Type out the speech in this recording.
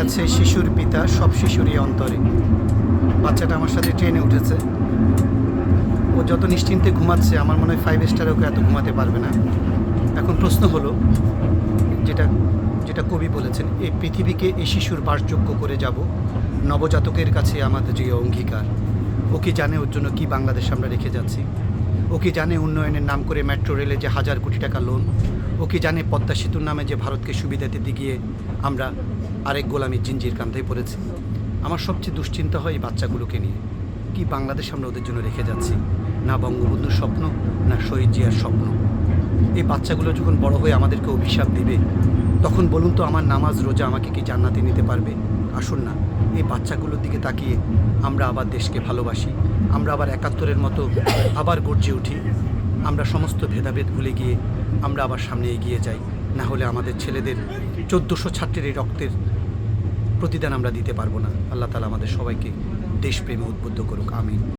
আছে শিশুর পিতা, সব শিশুরই অন্তরে। বাচ্চাটা আমার সাথে ট্রেনে উঠেছে, ও যত নিশ্চিন্তে ঘুমাচ্ছে আমার মনে হয় 5 স্টারে ওকে এত ঘুমাতে পারবে না। এখন প্রশ্ন হলো, যেটা যেটা কবি বলেছেন, এই পৃথিবীকে এই শিশুর বাসযোগ্য করে যাব, নবজাতকের কাছে আমাদের যে অঙ্গীকার। ও কি জানে ওর জন্য কি বাংলাদেশ আমরা রেখে যাচ্ছি? ও কি জানে উন্নয়নের নাম করে মেট্রো রেলে যে 1000 কোটি টাকা লোন? ও কি জানে পদ্মা সেতুর নামে যে ভারতকে সুবিধা দিতে গিয়ে আমরা আরেক গোলামির জিঞ্জির কান্ধায় পড়েছি? আমার সবচেয়ে দুশ্চিন্তা হয় এই বাচ্চাগুলোকে নিয়ে। কি বাংলাদেশ আমরা ওদের জন্য রেখে যাচ্ছি? না বঙ্গবন্ধুর স্বপ্ন, না শহীদ জিয়ার স্বপ্ন। এই বাচ্চাগুলো যখন বড় হয়ে আমাদেরকে অভিশাপ দিবে, তখন বলুন তো আমার নামাজ রোজা আমাকে কি জান্নাতে নিতে পারবে? আসুন না, এই বাচ্চাগুলোর দিকে তাকিয়ে আমরা আবার দেশকে ভালোবাসি, আমরা আবার 71-এর মতো আবার গর্জে উঠি, আমরা সমস্ত ভেদাভেদ ভুলে গিয়ে আমরা আবার সামনে এগিয়ে যাই। না হলে আমাদের ছেলেদের 1400 ছাত্রের এই রক্তের প্রতিদান আমরা দিতে পারবো না। আল্লাহ তাআলা আমাদের সবাইকে দেশপ্রেমে উদ্বুদ্ধ করুক, আমিন।